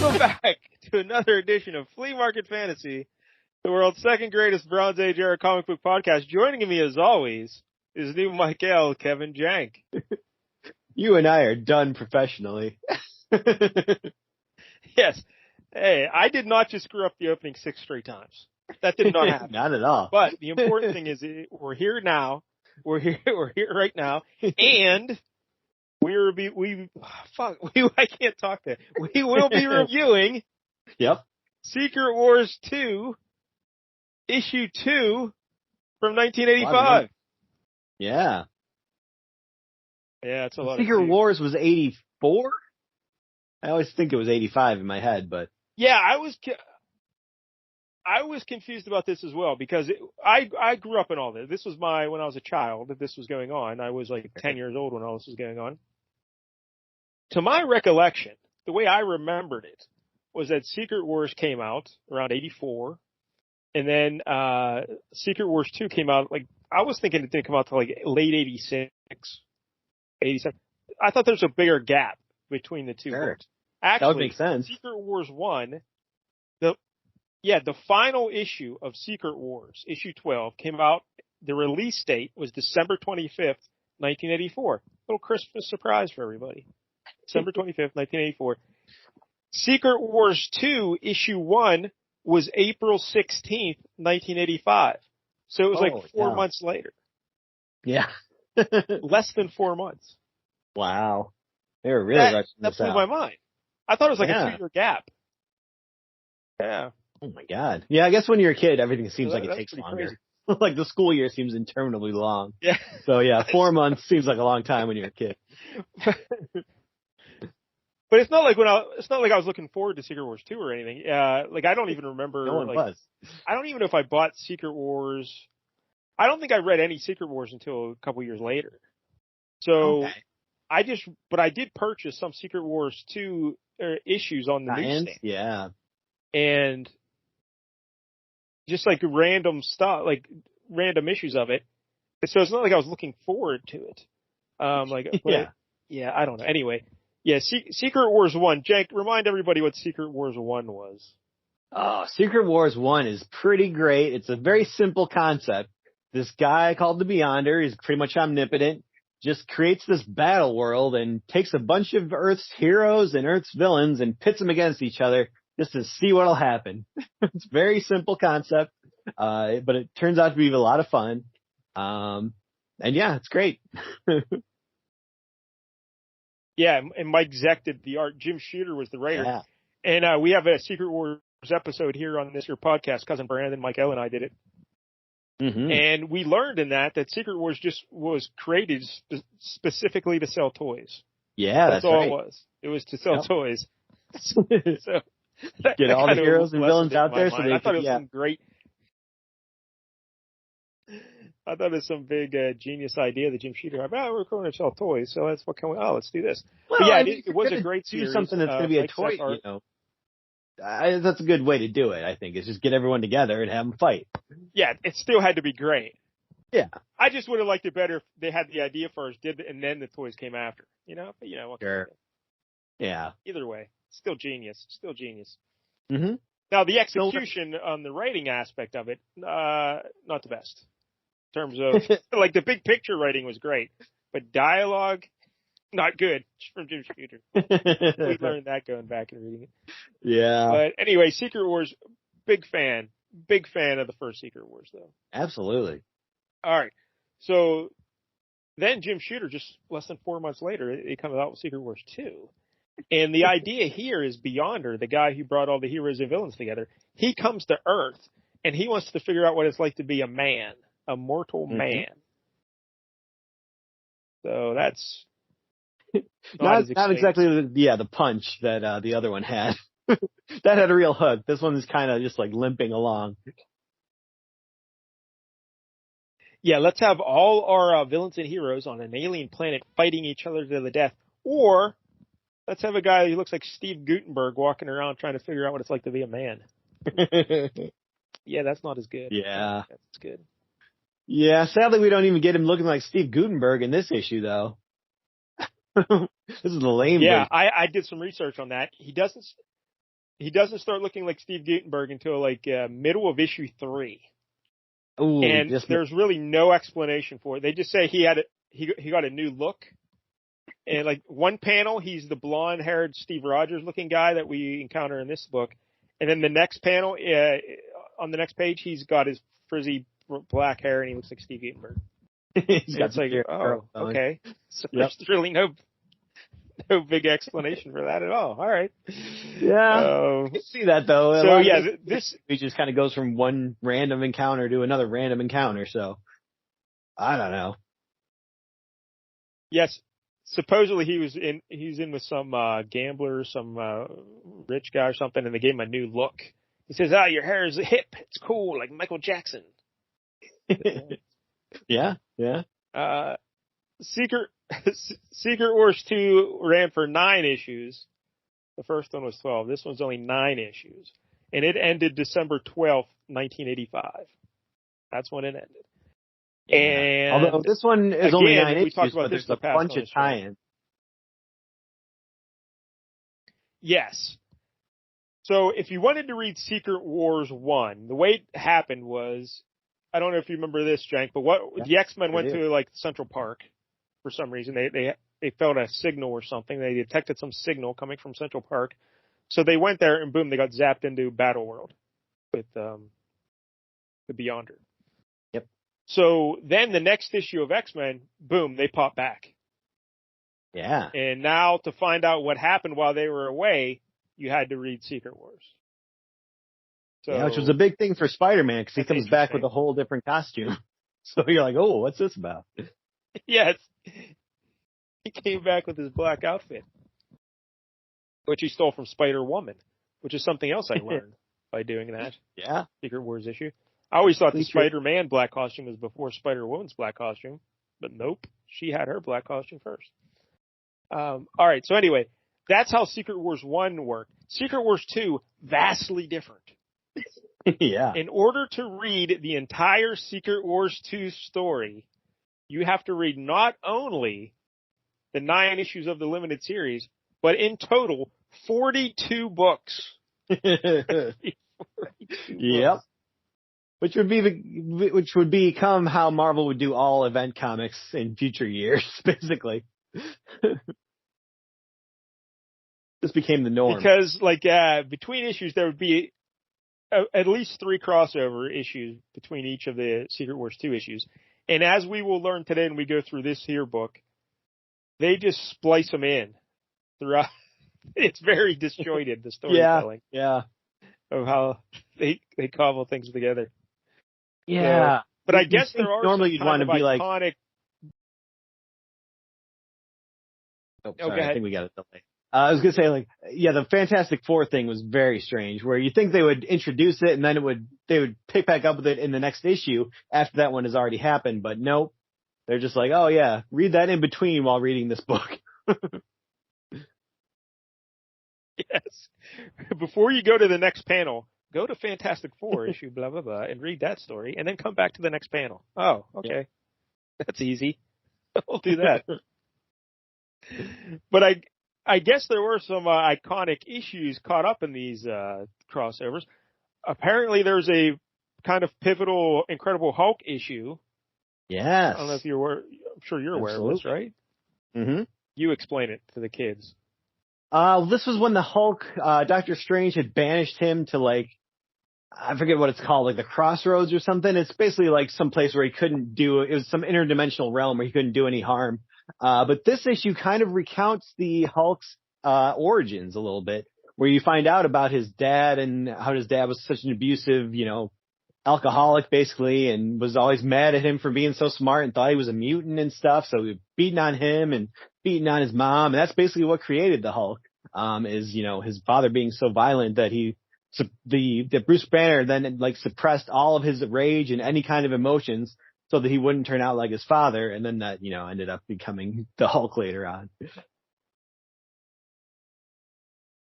Welcome back to another edition of Flea Market Fantasy, the world's second greatest Bronze Age era comic book podcast. Joining me, as always, is new Michael, Kevin Jank. You and I are done professionally. Yes. Hey, I did not just screw up the opening 6 straight times. That did not happen. Not at all. But the important thing is we're here now. We're here right now. And I can't talk there. We will be reviewing Yep. Secret Wars 2, issue 2 from 1985. Yeah. Yeah, it's a lot. Secret Wars was 84? I always think it was 85 in my head, but. Yeah, I was confused about this as well because I grew up in all this. This was when I was a child that this was going on. I was like 10 years old when all this was going on. To my recollection, the way I remembered it was that Secret Wars came out around 84, and then Secret Wars 2 came out, like, I was thinking it didn't come out till like late 86, 87. I thought there was a bigger gap between the two books. Actually, that would make sense. Secret Wars 1, the final issue of Secret Wars, issue 12, came out, the release date was December 25th, 1984. Little Christmas surprise for everybody. December 25th, 1984. Secret Wars 2, issue 1, was April 16th, 1985. So it was like 4 months later. Yeah. Less than 4 months. Wow. They were really rushing that this blew out. my mind. I thought it was like a 2-year gap. Yeah. Oh my God. Yeah, I guess when you're a kid, everything seems like it takes longer. Crazy. Like the school year seems interminably long. Yeah. So yeah, 4 months seems like a long time when you're a kid. But it's not like I was looking forward to Secret Wars 2 or anything. Like I don't even remember. No one was. I don't even know if I bought Secret Wars. I don't think I read any Secret Wars until a couple years later. So I did purchase some Secret Wars 2 issues on the newsstand. Yeah. And just like random stuff, like random issues of it. So it's not like I was looking forward to it. Yeah, I don't know. Anyway, yeah, Secret Wars 1. Jake, remind everybody what Secret Wars 1 was. Oh, Secret Wars 1 is pretty great. It's a very simple concept. This guy called the Beyonder, he's pretty much omnipotent, just creates this battle world and takes a bunch of Earth's heroes and Earth's villains and pits them against each other just to see what'll happen. It's a very simple concept, but it turns out to be a lot of fun. And yeah, it's great. Yeah, and Mike Zeck did the art. Jim Shooter was the writer. Yeah. And we have a Secret Wars episode here on this here podcast. Cousin Brandon, Michael, and I did it. Mm-hmm. And we learned in that Secret Wars just was created specifically to sell toys. Yeah, that's all right. It was. It was to sell toys. So get all the heroes and villains out there. So they I thought it was some great. I thought it was some big genius idea that Jim Shooter had. We're going to sell toys, so that's what can we? Oh, let's do this. Well, but yeah, it was a great series. Something that's going to be a toy, you know. That's a good way to do it, I think, is just get everyone together and have them fight. Yeah, it still had to be great. Yeah. I just would have liked it better if they had the idea first, and then the toys came after. You know? But, what sure. Yeah. Either way, still genius. Still genius. Mm-hmm. Now, the execution on the writing aspect of it, not the best. In terms of, like, the big picture writing was great, but dialogue, not good from Jim Shooter. We learned that going back and reading it. Yeah. But anyway, Secret Wars, big fan of the first Secret Wars, though. Absolutely. All right. So then Jim Shooter, just less than 4 months later, he comes out with Secret Wars 2. And the idea here is Beyonder, the guy who brought all the heroes and villains together. He comes to Earth, and he wants to figure out what it's like to be a man, a mortal man. So that's not exactly the punch that the other one had. That had a real hook. This one is kind of just like limping along. Yeah, let's have all our villains and heroes on an alien planet fighting each other to the death. Or let's have a guy who looks like Steve Gutenberg walking around trying to figure out what it's like to be a man. Yeah, that's not as good. Yeah. That's good. Yeah, sadly we don't even get him looking like Steve Gutenberg in this issue, though. This is the lame. Yeah, I did some research on that. He doesn't. he doesn't start looking like Steve Gutenberg until like middle of issue 3. Ooh, And there's really no explanation for it. They just say he got a new look. And like one panel, he's the blonde-haired Steve Rogers looking guy that we encounter in this book. And then the next panel, on the next page, he's got his frizzy black hair and he looks like Steve Gutenberg. It's like, oh, okay. So there's really no big explanation for that at all. All right. Yeah. I see that though. So yeah, this just kind of goes from one random encounter to another random encounter. So I don't know. Yes. Supposedly he's in with some gambler, some rich guy or something, and they gave him a new look. He says, your hair is hip. It's cool, like Michael Jackson. Yeah. Secret Wars 2 ran for 9 issues. The first one was 12. This one's only 9 issues. And it ended December 12th, 1985. That's when it ended. And although this one is only 9 issues, but there's a bunch of tie-ins. Yes. So if you wanted to read Secret Wars 1, the way it happened was, I don't know if you remember this, Jank, but the X-Men went to like Central Park for some reason. They felt a signal or something. They detected some signal coming from Central Park. So they went there and boom, they got zapped into Battle World with the Beyonder. Yep. So then the next issue of X-Men, boom, they pop back. Yeah. And now to find out what happened while they were away, you had to read Secret Wars. So, yeah, which was a big thing for Spider-Man because he comes back with a whole different costume. So you're like, oh, what's this about? Yes. He came back with his black outfit, which he stole from Spider-Woman, which is something else I learned by doing that. Yeah. Secret Wars issue. I always thought the Spider-Man black costume was before Spider-Woman's black costume, but nope. She had her black costume first. All right. So anyway, that's how Secret Wars 1 worked. Secret Wars 2, vastly different. Yeah. In order to read the entire Secret Wars 2 story, you have to read not only the 9 issues of the limited series, but in total, 42 books. 42 yep. books. Which would become how Marvel would do all event comics in future years, basically. This became the norm. Because, between issues, there would be at least 3 crossover issues between each of the Secret Wars 2 issues. And as we will learn today when we go through this here book, they just splice them in throughout. It's very disjointed, the storytelling. Yeah. Of how they cobble things together. Yeah. So, but I guess there are normally some you'd want to be iconic. Oh, sorry, I think we got a delay. I was going to say, the Fantastic Four thing was very strange, where you think they would introduce it and then they would pick back up with it in the next issue after that one has already happened, but nope. They're just like, oh yeah, read that in between while reading this book. Yes. Before you go to the next panel, go to Fantastic Four issue, blah, blah, blah, and read that story, and then come back to the next panel. Oh, okay. Yeah. That's easy. We'll do that. But I guess there were some iconic issues caught up in these crossovers. Apparently, there's a kind of pivotal Incredible Hulk issue. Yes. I don't know if you're aware. I'm sure you're aware of this, right? Mm-hmm. You explain it to the kids. This was when the Hulk, Doctor Strange had banished him to I forget what it's called, the Crossroads or something. It's basically some place where he couldn't it was some interdimensional realm where he couldn't do any harm. But this issue kind of recounts the Hulk's origins a little bit, where you find out about his dad and how his dad was such an abusive, alcoholic basically, and was always mad at him for being so smart and thought he was a mutant and stuff. So he was beating on him and beating on his mom. And that's basically what created the Hulk, is, his father being so violent that that Bruce Banner then suppressed all of his rage and any kind of emotions so that he wouldn't turn out like his father. And then that, ended up becoming the Hulk later on.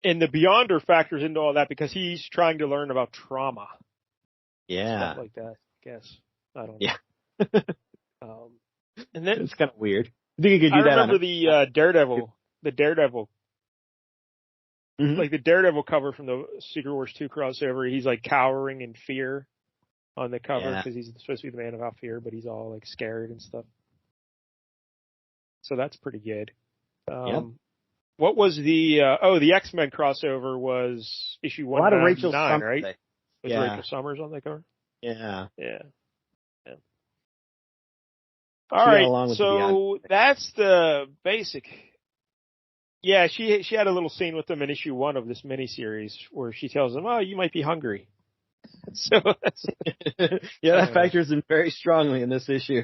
And the Beyonder factors into all that because he's trying to learn about trauma. Yeah. Stuff like that, I guess. I don't know. Yeah. And then it's kind of weird. I think you could do that. I remember the Daredevil Mhm. like the Daredevil cover from the Secret Wars 2 crossover, he's like cowering in fear on the cover Yeah. because he's supposed to be the man without fear, but he's all like scared and stuff. So that's pretty good. Yep. What was the the X-Men crossover was issue A lot of Rachel 199, Summers. right? Was Yeah. Rachel Summers on the cover? Yeah. Yeah. Yeah. She All got right, along with the so that's the basic. Yeah, she had a little scene with them in issue 1 of this miniseries where she tells them, "Oh, you might be hungry." So that's, yeah, that anyway. factors in very strongly in this issue.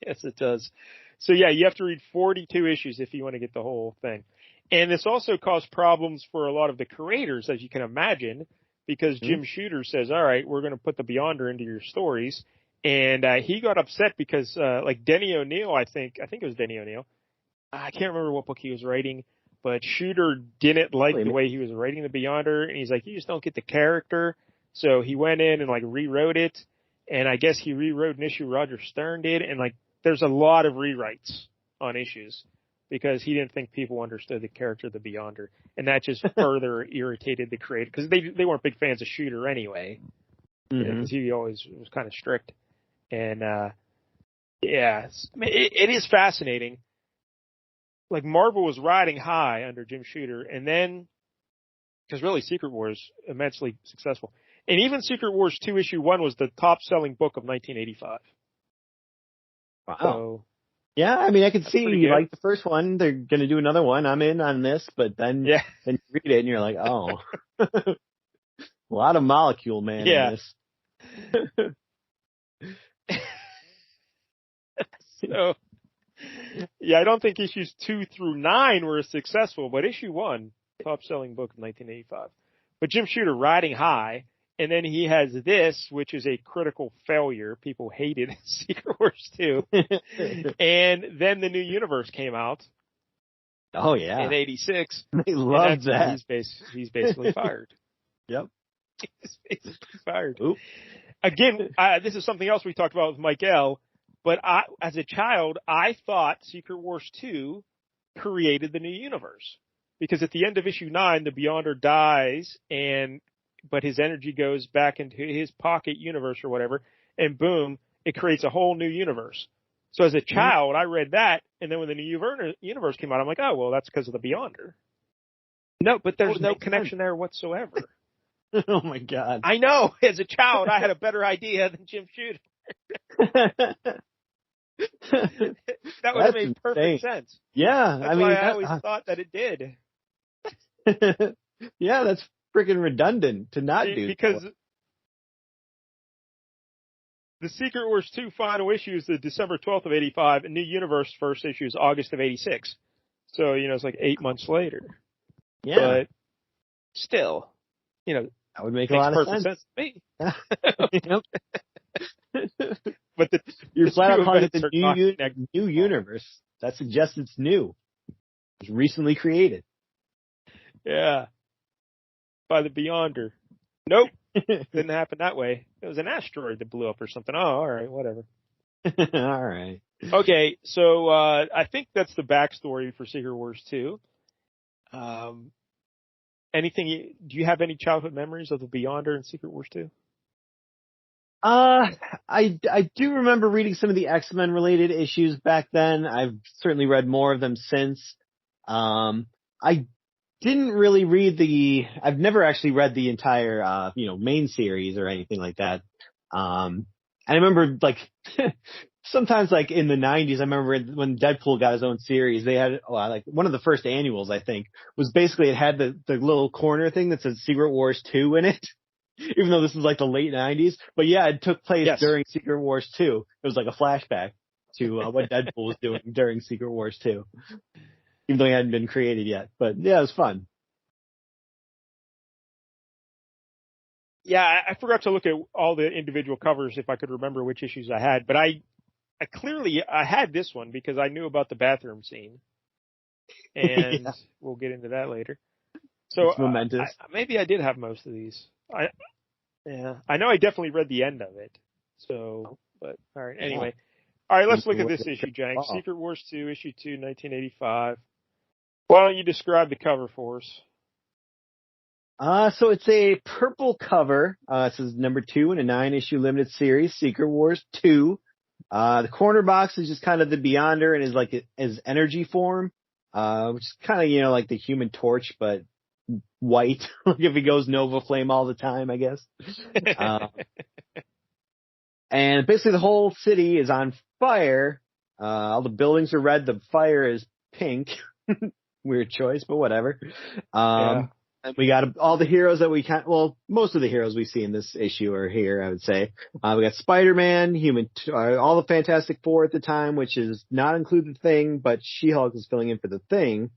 Yes, it does. So yeah, you have to read 42 issues if you want to get the whole thing. And this also caused problems for a lot of the creators, as you can imagine, because Jim Shooter says, all right, we're going to put the Beyonder into your stories. And he got upset because like Denny O'Neil, I think it was Denny O'Neil. I can't remember what book he was writing, but Shooter didn't like the way he was writing the Beyonder. And he's like, you just don't get the character. So he went in and like rewrote it. And I guess he rewrote an issue Roger Stern did. And like, there's a lot of rewrites on issues because he didn't think people understood the character of the Beyonder. And that just further irritated the creator because they weren't big fans of Shooter anyway. Because he always was kind of strict. And, yeah, I mean, it is fascinating. Like Marvel was riding high under Jim Shooter and then, because really Secret Wars immensely successful. And even Secret Wars 2 issue 1 was the top selling book of 1985. Wow. So, yeah, I mean, I could see you like the first one. They're going to do another one. I'm in on this, but then you read it and you're like, oh, a lot of molecule man in this. So, yeah, I don't think issues 2 through 9 were successful, but issue 1, top selling book of 1985. But Jim Shooter riding high. And then he has this, which is a critical failure. People hated Secret Wars 2. And then the New Universe came out. Oh, yeah. In 86. They loved that. He's basically fired. Yep. He's basically fired. Oop. Again, this is something else we talked about with Mike L. But as a child, I thought Secret Wars 2 created the New Universe. Because at the end of issue 9, the Beyonder dies but his energy goes back into his pocket universe or whatever, and boom, it creates a whole new universe. So as a child, I read that, and then when the new universe came out, I'm like, oh, well, that's because of the Beyonder. No, but there's no connection there whatsoever. Oh, my God. I know. As a child, I had a better idea than Jim Shooter. That would have made perfect sense. Yeah. That's why I always thought that it did. Yeah, that's freaking redundant to not do because the Secret Wars 2 final issue is the December 12th of 85, and New Universe first issue is August of 86. So, it's like 8 months later. Yeah. But still, that would make a lot of sense to me. Yep. But you're flat out calling it the new universe. That suggests it's new. It's recently created. Yeah. By the Beyonder. Nope. Didn't happen that way. It was an asteroid that blew up or something. Oh, all right, whatever. All right. Okay, so I think that's the backstory for Secret Wars 2. Do you have any childhood memories of the Beyonder in Secret Wars 2? I do remember reading some of the X-Men related issues back then. I've certainly read more of them since. I didn't really read I've never actually read the entire, main series or anything like that. I remember sometimes in the 90s, I remember when Deadpool got his own series, they had, one of the first annuals, I think, was basically it had the little corner thing that said Secret Wars 2 in it. Even though this was the late 90s. But yeah, it took place during Secret Wars 2. It was like a flashback to what Deadpool was doing during Secret Wars 2. Even though he hadn't been created yet. But yeah, it was fun. Yeah, I forgot to look at all the individual covers if I could remember which issues I had. But I clearly had this one because I knew about the bathroom scene. And we'll get into that later. So it's momentous. Maybe I did have most of these. I know I definitely read the end of it. So, but all right. Anyway, all right. Let's look at this issue, Jank. Secret Wars 2, issue 2, 1985. Why don't you describe the cover for us? So it's a purple cover. This is number 2 in a 9-issue limited series, Secret Wars 2. The corner box is just kind of the Beyonder in his energy form, which is kind of, like the Human Torch, but white. Like if he goes Nova Flame all the time, I guess. And basically the whole city is on fire. All the buildings are red. The fire is pink. Weird choice, but whatever. Yeah. And we got all the heroes that most of the heroes we see in this issue are here, I would say. We got Spider-Man, all the Fantastic Four at the time, which is not include the Thing, but She-Hulk is filling in for the Thing.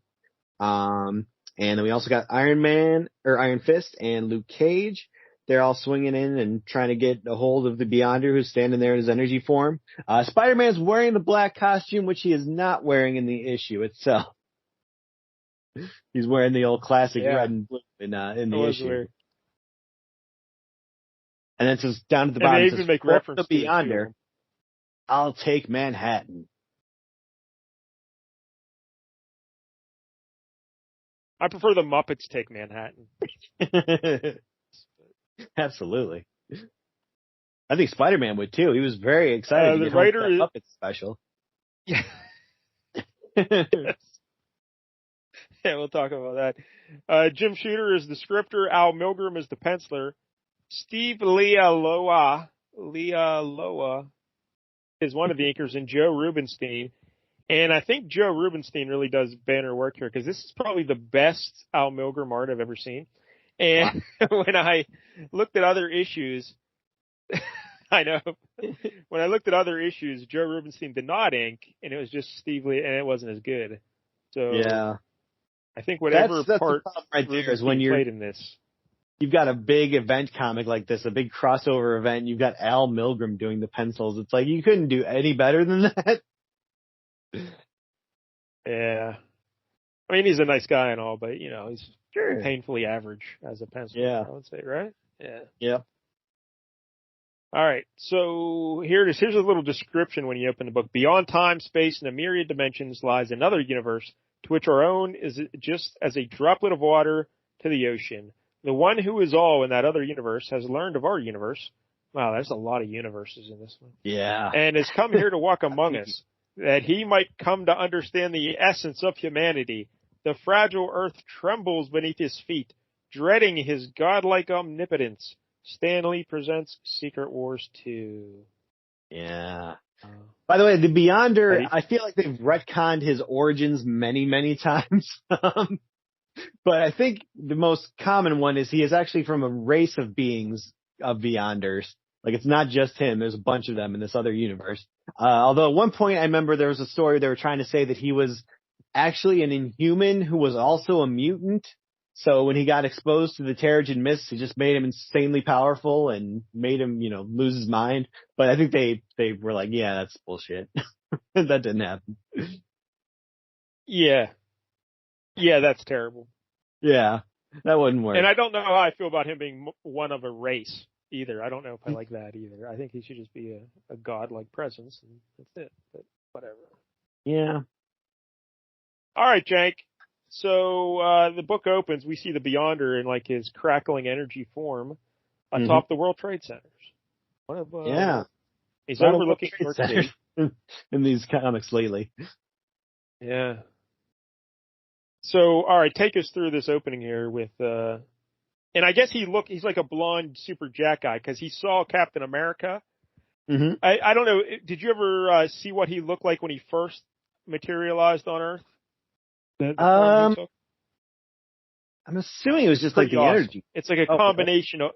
And then we also got Iron Fist and Luke Cage. They're all swinging in and trying to get a hold of the Beyonder who's standing there in his energy form. Spider-Man's wearing the black costume, which he is not wearing in the issue itself. He's wearing the old classic red and blue in the issue. Weird. And then it says down at the bottom, they even make reference to Beyonder, I'll take Manhattan. I prefer the Muppets take Manhattan. Absolutely. I think Spider-Man would too. He was very excited to get home for that Muppets special. Yeah. Yes. Yeah, we'll talk about that. Jim Shooter is the scripter. Al Milgrom is the penciler. Steve Lealoa is one of the inkers, and Joe Rubinstein. And I think Joe Rubinstein really does banner work here because this is probably the best Al Milgrom art I've ever seen. And when I looked at other issues, I know, when I looked at other issues, Joe Rubinstein did not ink, and it was just Steve Lee, and it wasn't as good. So yeah. I think whatever that's part the right there is when played in this. You've got a big event comic like this, a big crossover event. You've got Al Milgrom doing the pencils. It's like you couldn't do any better than that. Yeah. I mean, he's a nice guy and all, but, he's painfully average as a penciler, yeah. I would say, right? Yeah. Yep. All right. So here it is. Here's a little description when you open the book. Beyond time, space, and a myriad dimensions lies another universe to which our own is just as a droplet of water to the ocean. The one who is all in that other universe has learned of our universe. Wow, there's a lot of universes in this one. Yeah. And has come here to walk among us, that he might come to understand the essence of humanity. The fragile earth trembles beneath his feet, dreading his godlike omnipotence. Stan Lee presents Secret Wars 2. Yeah. By the way, the Beyonder, I feel like they've retconned his origins many, many times. But I think the most common one is he is actually from a race of beings of Beyonders. Like, it's not just him. There's a bunch of them in this other universe. Although at one point I remember there was a story they were trying to say that he was actually an Inhuman who was also a mutant. So when he got exposed to the Terrigen Mist, it just made him insanely powerful and made him, lose his mind. But I think they were like, yeah, that's bullshit. That didn't happen. Yeah. Yeah, that's terrible. Yeah, that wouldn't work. And I don't know how I feel about him being one of a race either. I don't know if I like that either. I think he should just be a godlike presence, and that's it. But whatever. Yeah. All right, Jank. So the book opens. We see the Beyonder in like his crackling energy form atop the World Trade Centers. One of he's overlooking New York City in these comics lately. Yeah. So, all right, take us through this opening here with, and I guess he's like a blonde super jack guy because he saw Captain America. Mm-hmm. I don't know. Did you ever see what he looked like when he first materialized on Earth? I'm assuming it was just like the energy. It's like a combination of.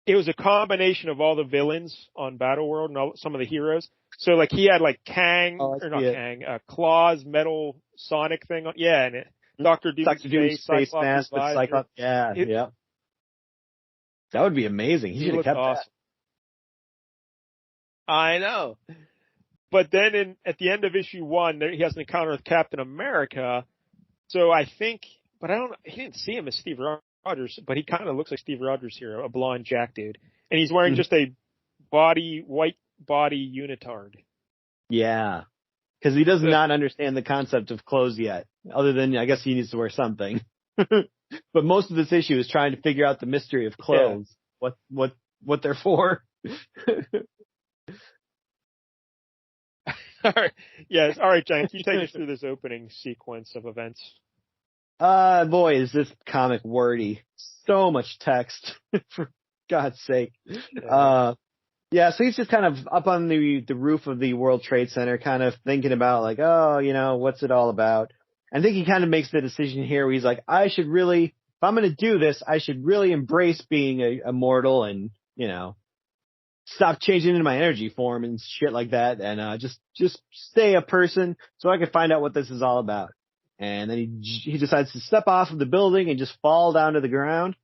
It was a combination of all the villains on Battleworld and some of the heroes. So like he had like Claw's metal Sonic thing on. Yeah, and Dr. Doom's face mask with Cyclops. Yeah. That would be amazing. He should have kept that. I know. But then at the end of issue 1, he has an encounter with Captain America. So I think, but he didn't see him as Steve Rogers, but he kind of looks like Steve Rogers here, a blonde jack dude. And he's wearing just a white body unitard. Yeah. because he does not understand the concept of clothes yet, other than I guess he needs to wear something. But most of this issue is trying to figure out the mystery of clothes, what they're for. All right. Yes. All right, John. Can you take us through this opening sequence of events? Boy, is this comic wordy. So much text, for God's sake. Yeah, so he's just kind of up on the roof of the World Trade Center, kind of thinking about like, oh, what's it all about? I think he kind of makes the decision here where he's like, if I'm going to do this, I should really embrace being a mortal and, stop changing into my energy form and shit like that, and just stay a person so I can find out what this is all about. And then he decides to step off of the building and just fall down to the ground.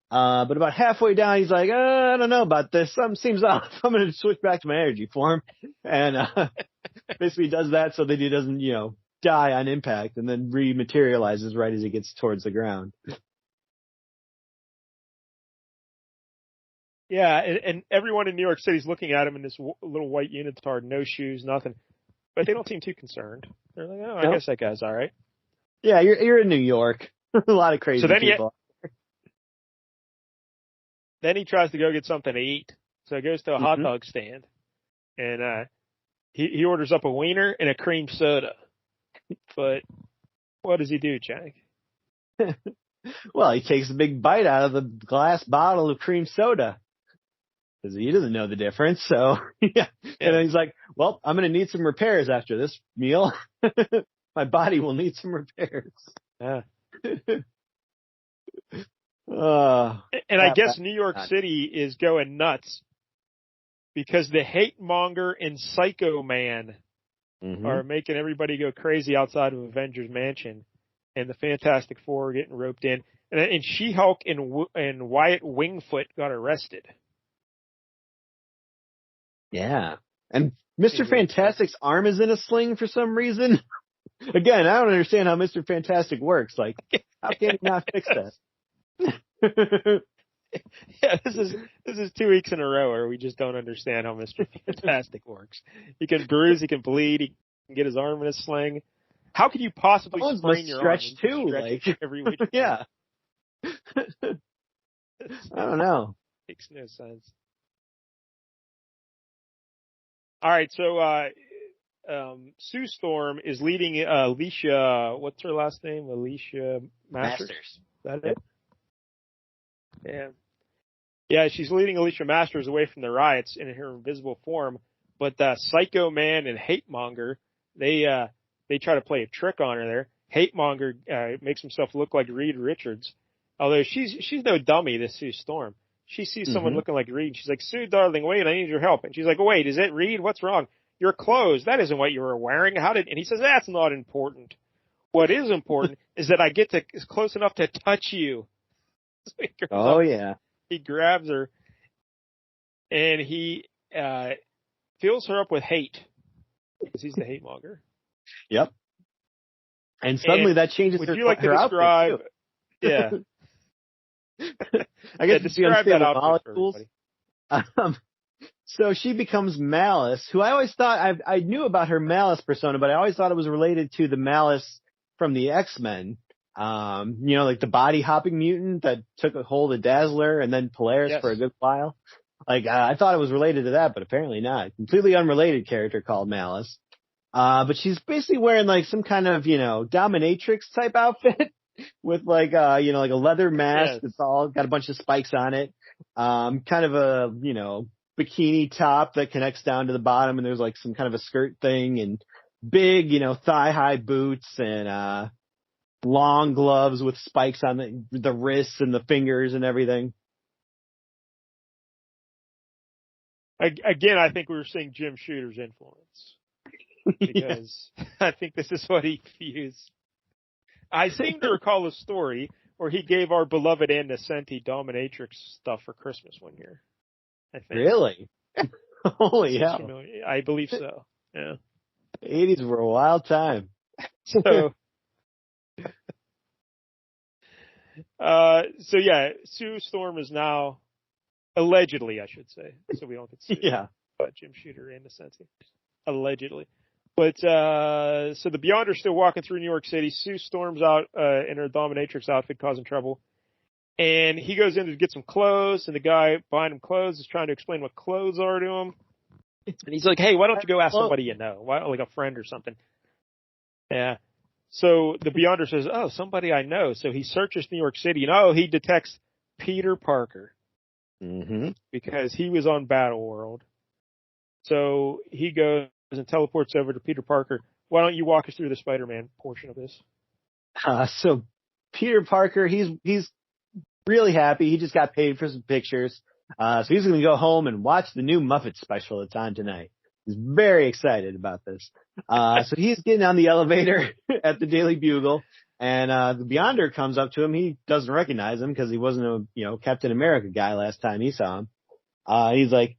But about halfway down, he's like, I don't know about this. Something seems off. I'm going to switch back to my energy form. And basically does that so that he doesn't, die on impact, and then rematerializes right as he gets towards the ground. Yeah, and everyone in New York City is looking at him in this little white unitard, no shoes, nothing. But they don't seem too concerned. They're like, I guess that guy's all right. Yeah, you're in New York. A lot of crazy people. Then he tries to go get something to eat. So he goes to a hot dog stand, and he orders up a wiener and a cream soda. But what does he do, Jack? Well, he takes a big bite out of the glass bottle of cream soda. Because he doesn't know the difference, so yeah. And then he's like, well, I'm going to need some repairs after this meal. My body will need some repairs. Yeah. And I guess New York City is going nuts because the hate monger and Psycho Man are making everybody go crazy outside of Avengers Mansion, and the Fantastic Four are getting roped in. And She-Hulk and Wyatt Wingfoot got arrested. Yeah. And Mr. Fantastic's arm is in a sling for some reason. Again, I don't understand how Mr. Fantastic works. Like, how can he not fix that? Yeah, this is 2 weeks in a row where we just don't understand how Mr. Fantastic works. He can bruise, he can bleed, he can get his arm in a sling. How could you possibly sprain your arm? Stretch every week. Yeah. I don't know. Makes no sense. All right, so Sue Storm is leading Alicia. What's her last name? Alicia Masters. Is that it? Yeah. Yeah, she's leading Alicia Masters away from the riots in her invisible form. But Psycho Man and Hate Monger, they try to play a trick on her there. Hate Monger makes himself look like Reed Richards, although she's no dummy. This Sue Storm. She sees someone looking like Reed. She's like, Sue, darling, wait, I need your help. And she's like, wait, is it Reed? What's wrong? Your clothes. That isn't what you were wearing. And he says, that's not important. What is important is that I get to is close enough to touch you. So he grabs her and he fills her up with hate because he's the hate monger. Yep. And suddenly that changes would her. Would you like to describe? Yeah. I guess describe that outfit molecules. So she becomes Malice, who I always thought I knew about her Malice persona, but I always thought it was related to the Malice from the X-Men. Like the body hopping mutant that took a hold of Dazzler and then Polaris for a good while. Like I thought it was related to that, but apparently not. Completely unrelated character called Malice. But she's basically wearing like some kind of, dominatrix type outfit. With like a leather mask that's all got a bunch of spikes on it. Kind of a, bikini top that connects down to the bottom, and there's like some kind of a skirt thing, and big, thigh high boots and, long gloves with spikes on the wrists and the fingers and everything. Again, I think we were seeing Jim Shooter's influence. Because I think this is what he views. I seem to recall a story where he gave our beloved Ann Nesenti dominatrix stuff for Christmas one year. I think. Really? Holy hell. I believe so. Yeah. The 80s were a wild time. So Sue Storm is now allegedly, I should say, so we don't get sued. Yeah. But Jim Shooter and Nesenti. Allegedly. But so the Beyonder's still walking through New York City. Sue storms out in her dominatrix outfit, causing trouble. And he goes in to get some clothes, and the guy buying him clothes is trying to explain what clothes are to him. And he's like, "Hey, why don't you go ask somebody you know, like a friend or something?" Yeah. So the Beyonder says, "Oh, somebody I know." So he searches New York City, and he detects Peter Parker because he was on Battle World. So he goes and teleports over to Peter Parker. Why don't you walk us through the Spider-Man portion of this? So Peter Parker, he's really happy. He just got paid for some pictures. So he's going to go home and watch the new Muppet special that's on tonight. He's very excited about this. So he's getting on the elevator at the Daily Bugle, and the Beyonder comes up to him. He doesn't recognize him because he wasn't a Captain America guy last time he saw him. He's like,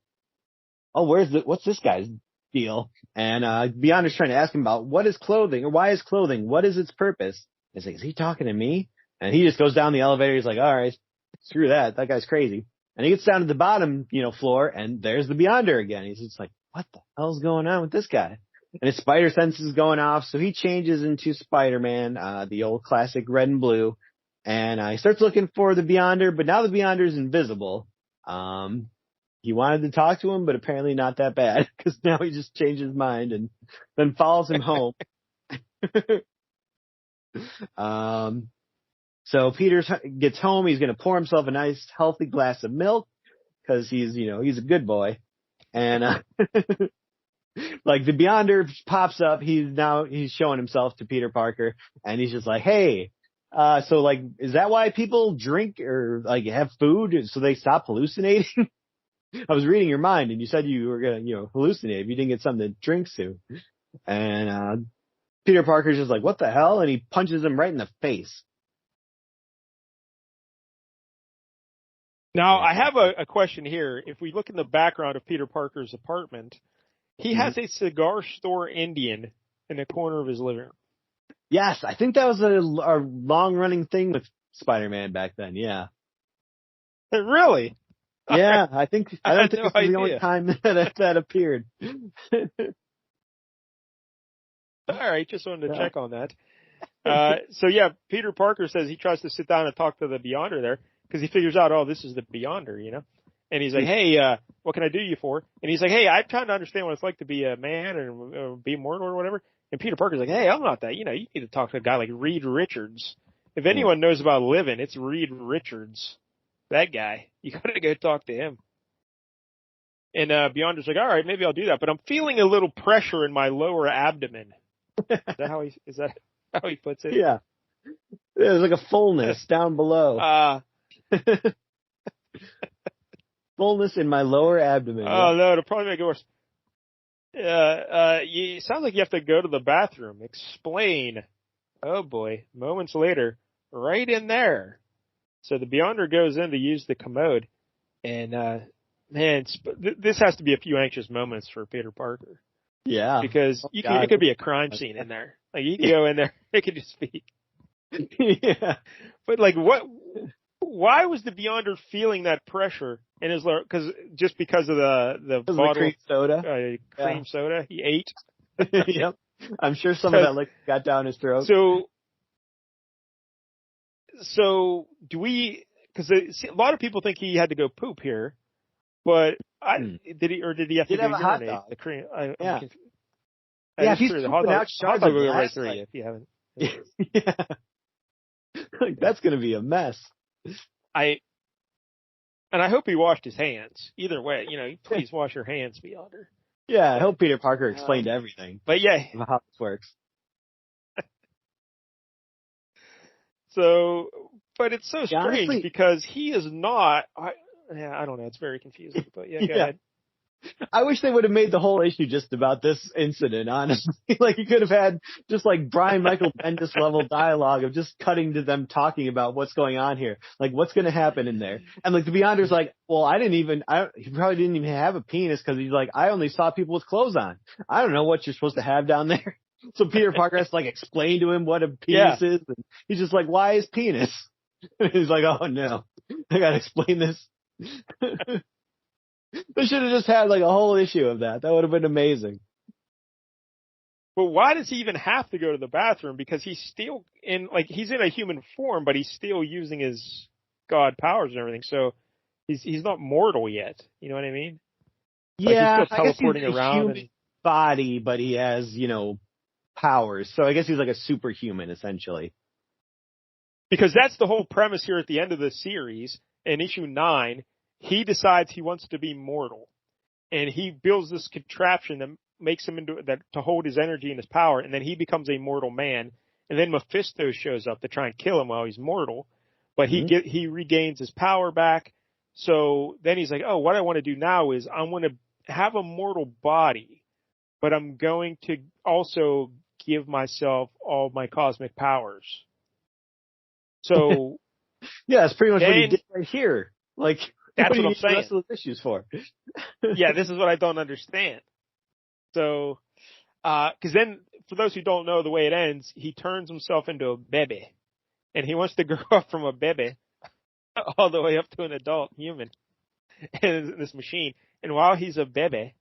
"Oh, what's this guy's deal?" And Beyonder's trying to ask him about what is clothing, or why is clothing? What is its purpose? He's like, "Is he talking to me?" And he just goes down the elevator. He's like, "All right, screw that. That guy's crazy." And he gets down to the bottom, floor, and there's the Beyonder again. He's just like, "What the hell's going on with this guy?" And his spider sense is going off, so he changes into Spider-Man, the old classic red and blue. And he starts looking for the Beyonder, but now the Beyonder's invisible. He wanted to talk to him, but apparently not that bad, because now he just changed his mind and then follows him home. So Peter gets home. He's going to pour himself a nice, healthy glass of milk because he's a good boy. And like the Beyonder pops up. He's showing himself to Peter Parker, and he's just like, "Hey, so like, is that why people drink or like have food so they stop hallucinating?" I was reading your mind, and you said you were going to, hallucinate if you didn't get something to drink soon. And Peter Parker's just like, "What the hell?" And he punches him right in the face. Now, I have a question here. If we look in the background of Peter Parker's apartment, he has a cigar store Indian in the corner of his living room. Yes, I think that was a long-running thing with Spider-Man back then, yeah. Really? Yeah, I don't think this was the only time that appeared. All right, just wanted to check on that. So yeah, Peter Parker says he tries to sit down and talk to the Beyonder there because he figures out, this is the Beyonder, And he's like, "Hey, what can I do you for?" And he's like, "Hey, I'm trying to understand what it's like to be a man and be mortal or whatever." And Peter Parker's like, "Hey, I'm not that. You need to talk to a guy like Reed Richards. If anyone knows about living, it's Reed Richards. That guy. You got to go talk to him." And Beyonder's like, "All right, maybe I'll do that, but I'm feeling a little pressure in my lower abdomen." Is that how he puts it? Yeah. There's like a fullness down below. Fullness in my lower abdomen. Oh, no, it'll probably make it worse. It sounds like you have to go to the bathroom. Explain. Oh, boy. Moments later, right in there. So the Beyonder goes in to use the commode. And, man, this has to be a few anxious moments for Peter Parker. Yeah. Because it could be a crime scene in there. Like, you can go in there, it could just be. Yeah. But, like, why was the Beyonder feeling that pressure in his lower? Because of the bottle cream soda, cream soda he ate. Yep, I'm sure some of that liquor got down his throat. So do we? Because a lot of people think he had to go poop here, but did he have to go have a hot urinate? dog. The cream. Yeah. If he's pooping out shards of glass, right through you if you haven't. Yeah. That's going to be a mess. I hope he washed his hands. Either way, please wash your hands, Beyonder. Yeah, I hope Peter Parker explained everything. But yeah, how this works. So, but it's so strange honestly, because he is not. I don't know. It's very confusing. But yeah, go ahead. I wish they would have made the whole issue just about this incident, honestly. Like, you could have had just like Brian Michael Bendis level dialogue of just cutting to them talking about what's going on here. Like, what's going to happen in there. And like the Beyonder's like, well, he probably didn't even have a penis because he's like, I only saw people with clothes on. I don't know what you're supposed to have down there. So Peter Parker has to like explain to him what a penis is. And he's just like, why is penis? And he's like, oh no, I got to explain this. They should have just had like a whole issue of that. That would have been amazing. But why does he even have to go to the bathroom? Because he's still he's in a human form, but he's still using his god powers and everything. So he's not mortal yet. You know what I mean? Like he's Yeah, still I guess he's teleporting a around. human body, but he has, powers. So I guess he's like a superhuman, essentially. Because that's the whole premise here at the end of the series. In issue 9, he decides he wants to be mortal. And he builds this contraption that makes him to hold his energy and his power, and then he becomes a mortal man. And then Mephisto shows up to try and kill him while he's mortal. But he regains his power back. So then he's like, oh, what I want to do now is I want to have a mortal body, but I'm going to also give myself all my cosmic powers. So yeah, that's pretty much what he did right here. Like, that's what what I'm saying. The rest of those issues for? Yeah, this is what I don't understand. So, because then, for those who don't know, the way it ends, he turns himself into a bebe, and he wants to grow up from a bebe all the way up to an adult human in this machine. And while he's a bebe,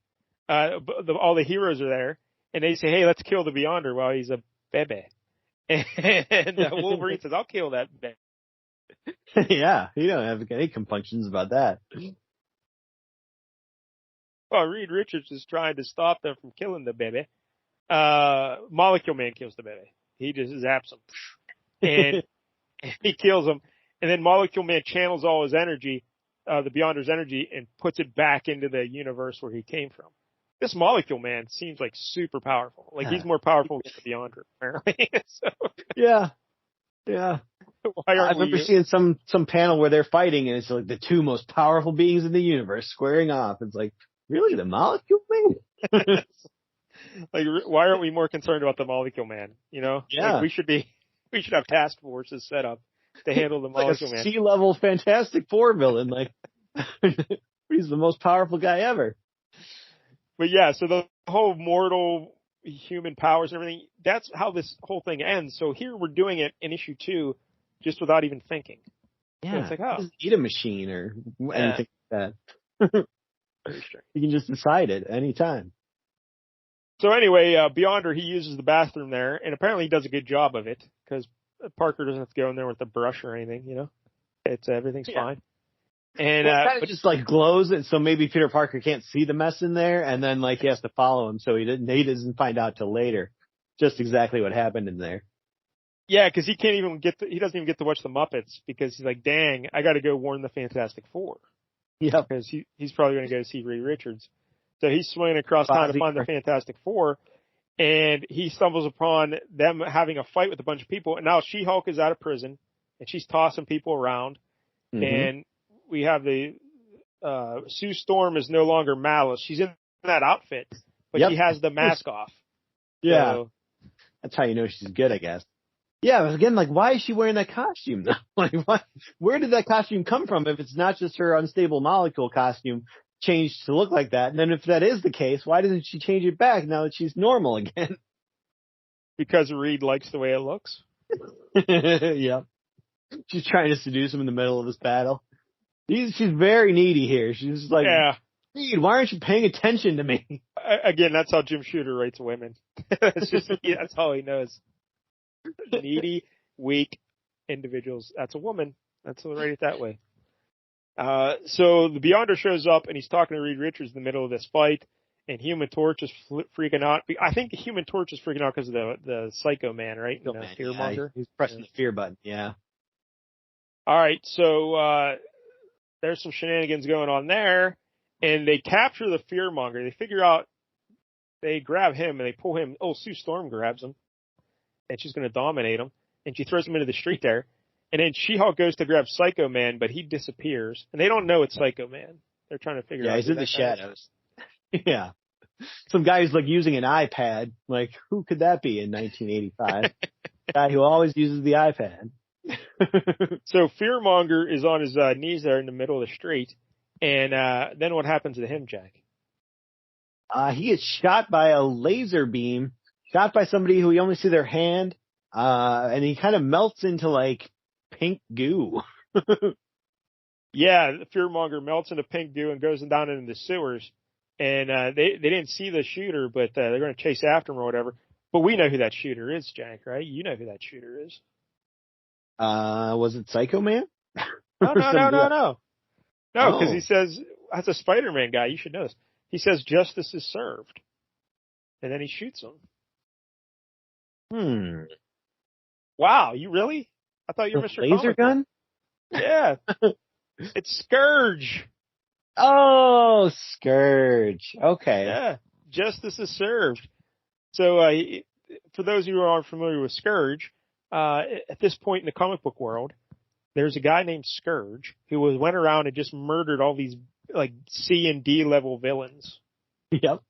all the heroes are there, and they say, "Hey, let's kill the Beyonder while he's a bebe." And Wolverine says, "I'll kill that bebe." Yeah, you don't have any compunctions about that. Well, Reed Richards is trying to stop them from killing the bebe. Molecule Man kills the bebe. He just zaps him. And he kills him. And then Molecule Man channels all his energy, the Beyonder's energy, and puts it back into the universe where he came from. This Molecule Man seems like super powerful. Like he's more powerful than the Beyonder, apparently. So, yeah. I remember seeing some panel where they're fighting, and it's like the two most powerful beings in the universe squaring off. It's like, really, the Molecule Man? Like, why aren't we more concerned about the Molecule Man? Yeah. Like, we should have task forces set up to handle the Molecule Man. Sea-level Fantastic Four villain. Like, he's the most powerful guy ever. But yeah, so the whole mortal human powers and everything, that's how this whole thing ends. So here we're doing it in issue 2 just without even thinking. Yeah. So it's like, he doesn't need a machine or anything like that. Very strange. You can just decide it anytime. So anyway, Beyonder, he uses the bathroom there, and apparently he does a good job of it, because Parker doesn't have to go in there with a brush or anything, It's everything's fine. And it kind of just like glows, and so maybe Peter Parker can't see the mess in there, and then like he has to follow him, so he doesn't find out till later just exactly what happened in there. Yeah, because he he doesn't even get to watch the Muppets, because he's like, dang, I got to go warn the Fantastic Four. Yeah, because he's probably going to go see Reed Richards. So he's swinging across town to find the Fantastic Four, and he stumbles upon them having a fight with a bunch of people. And now She-Hulk is out of prison, and she's tossing people around. Mm-hmm. And we have Sue Storm is no longer Malice. She's in that outfit, but she has the mask off. Yeah, so, that's how you know she's good, I guess. Yeah, but again, like, why is she wearing that costume now? Like, where did that costume come from if it's not just her unstable molecule costume changed to look like that? And then if that is the case, why doesn't she change it back now that she's normal again? Because Reed likes the way it looks. Yeah. She's trying to seduce him in the middle of this battle. She's very needy here. She's like, Reed, why aren't you paying attention to me? Again, that's how Jim Shooter writes women. That's all he knows. Needy, weak individuals. That's a woman. That's write it that way. So the Beyonder shows up, and he's talking to Reed Richards in the middle of this fight, and Human Torch is freaking out. I think the Human Torch is freaking out because of the Psycho Man, right? The fearmonger. He's pressing the fear button. Yeah. All right. So there's some shenanigans going on there, and they capture the fearmonger. They figure out. They grab him and they pull him. Oh, Sue Storm grabs him. And she's going to dominate him, and she throws him into the street there. And then She-Hulk goes to grab Psycho Man, but he disappears. And they don't know it's Psycho Man. They're trying to figure out. Yeah, he's in the shadows. Yeah. Some guy who's like using an iPad. Like, who could that be in 1985? Guy who always uses the iPad. So Fearmonger is on his knees there in the middle of the street. And then what happens to him, Jack? He gets shot by a laser beam. Shot by somebody who we only see their hand, and he kind of melts into like pink goo. Yeah, the Fearmonger melts into pink goo and goes down into the sewers. And they didn't see the shooter, but they're going to chase after him or whatever. But we know who that shooter is, Jank, right? You know who that shooter is. Was it Psycho Man? No, Or no, no, somebody no, else? no. No, because he Oh. says, as a Spider-Man guy, you should know this. He says justice is served. And then he shoots him. Hmm. Wow, you really? I thought you The were Mr. laser Comic Book. gun? Yeah, it's Scourge. Oh, Scourge. Okay. Yeah, justice is served. So, for those of you who aren't familiar with Scourge, at this point in the comic book world, there's a guy named Scourge who went around and just murdered all these like C and D level villains. Yep.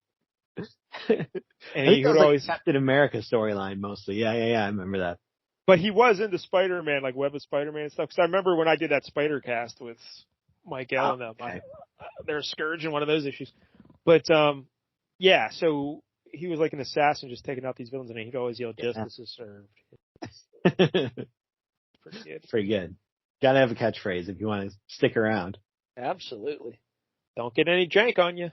And I he think that would was like always, Captain America storyline mostly. Yeah. I remember that. but he was into Spider-Man, like Web of Spider-Man and stuff. Because I remember when I did that Spider Cast with Mike L and them, Okay. there's Scourge in one of those issues. But yeah, so he was like an assassin just taking out these villains, and he'd always yell, "Justice is served." Pretty good. Pretty good. Gotta have a catchphrase if you want to stick around. Absolutely. Don't get any jank on you.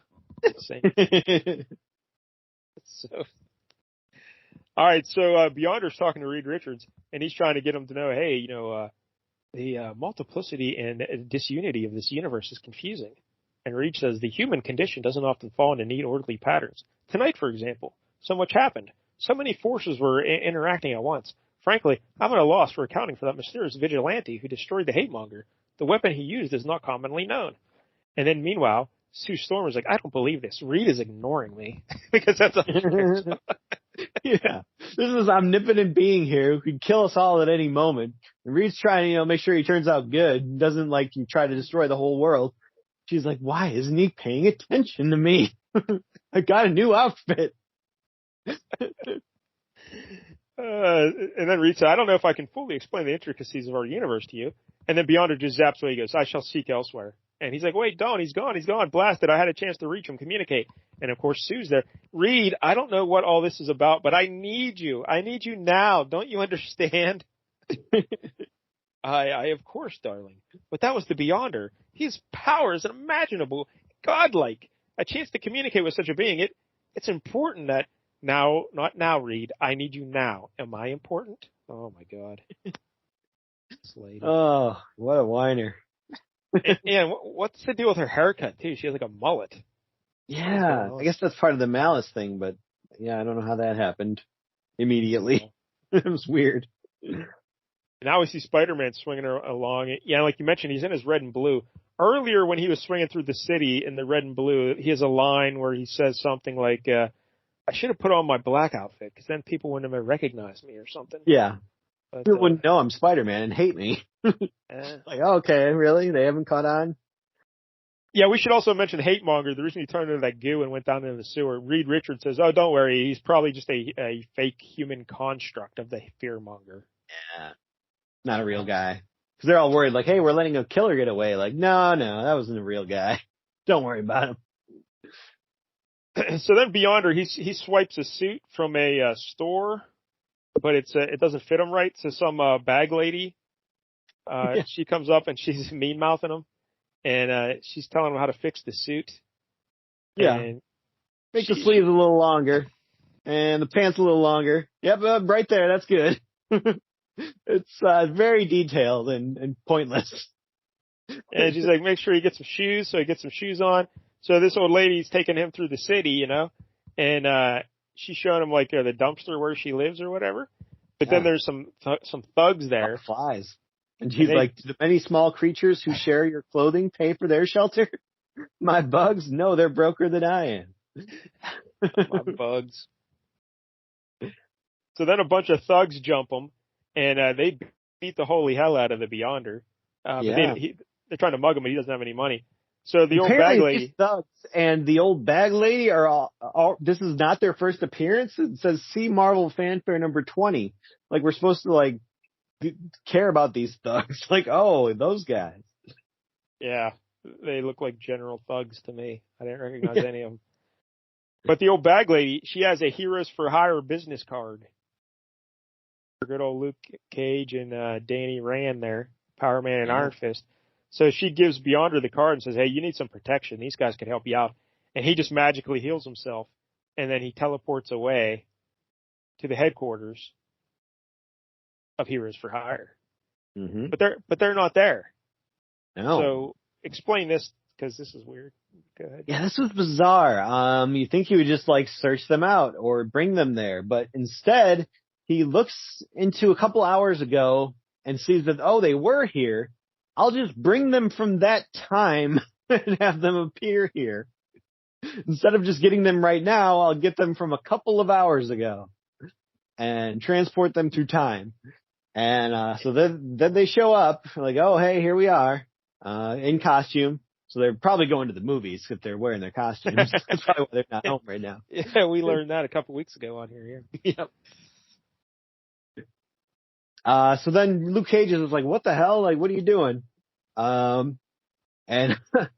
So, all right. So Beyonder's talking to Reed Richards, and he's trying to get him to know, hey, the multiplicity and disunity of this universe is confusing. And Reed says the human condition doesn't often fall into neat, orderly patterns. Tonight, for example, so much happened. So many forces were interacting at once. Frankly, I'm at a loss for accounting for that mysterious vigilante who destroyed the hate monger. The weapon he used is not commonly known. And then, meanwhile, Sue Storm is like, I don't believe this. Reed is ignoring me because that's a Yeah. This is omnipotent being here who could kill us all at any moment. And Reed's trying to, make sure he turns out good. Doesn't like try to destroy the whole world. She's like, why isn't he paying attention to me? I got a new outfit. And then Reed said, I don't know if I can fully explain the intricacies of our universe to you. And then Beyonder just zaps away. He goes, I shall seek elsewhere. And he's like, wait, don't. He's gone. Blasted. I had a chance to reach him, communicate. And of course, Sue's there. Reed, I don't know what all this is about, but I need you. I need you now. Don't you understand? I, of course, darling. But that was the Beyonder. His power is unimaginable, godlike. A chance to communicate with such a being. It's important that now, not now, Reed. I need you now. Am I important? Oh my God. This lady. Oh, what a whiner. And what's the deal with her haircut too? She has like a mullet. Yeah, I guess that's part of the malice thing, but yeah, I don't know how that happened immediately. It was weird. Now we see Spider-Man swinging along. Yeah, like you mentioned, he's in his red and blue. Earlier, when he was swinging through the city in the red and blue, he has a line where he says something like, I should have put on my black outfit because then people wouldn't have recognized me or something. Yeah. But, People wouldn't know I'm Spider-Man and hate me. Like, okay, really? They haven't caught on? Yeah, we should also mention Hate Monger. The reason he turned into that goo and went down into the sewer. Reed Richards says, oh, don't worry. He's probably just a fake human construct of the Fear Monger. Yeah. Not a real guy. Because they're all worried, like, hey, we're letting a killer get away. Like, no, that wasn't a real guy. Don't worry about him. So then Beyonder, he swipes a suit from a store, but it doesn't fit him right. So some bag lady, she comes up and she's mean mouthing him, and she's telling him how to fix the suit. Yeah, and make the sleeves a little longer, and the pants a little longer. Yep, right there. That's good. It's very detailed and pointless. And she's like, make sure you get some shoes. So he gets some shoes on. So this old lady's taking him through the city, and she's showing him like the dumpster where she lives or whatever. But then there's some thugs there. Flies. And she's like, do the many small creatures who share your clothing pay for their shelter? My bugs? No, they're broker than I am. My bugs. So then a bunch of thugs jump him, and they beat the holy hell out of the Beyonder. But they're trying to mug him, but he doesn't have any money. So the old bag lady, these thugs and the old bag lady are all. This is not their first appearance. It says see Marvel Fanfare number 20. Like we're supposed to care about these thugs. Like, oh, those guys. Yeah, they look like general thugs to me. I didn't recognize any of them. But the old bag lady, she has a Heroes for Hire business card. Good old Luke Cage and Danny Rand there, Power Man and Iron Fist. So she gives Beyonder the card and says, hey, you need some protection. These guys can help you out. And he just magically heals himself. And then he teleports away. to the headquarters of Heroes for Hire. Mm-hmm. But they're not there. No. So explain this, because this is weird. Go ahead. Yeah, this was bizarre. You think he would just like search them out or bring them there, but instead he looks into a couple hours ago and sees that, oh, they were here. I'll just bring them from that time and have them appear here. Instead of just getting them right now, I'll get them from a couple of hours ago and transport them through time. And so then they show up, like, oh, hey, here we are, in costume. So they're probably going to the movies if they're wearing their costumes. That's probably why they're not home right now. Yeah, we learned that a couple weeks ago on here. Yeah. Yep. So then Luke Cage is like, what the hell? Like, what are you doing? And the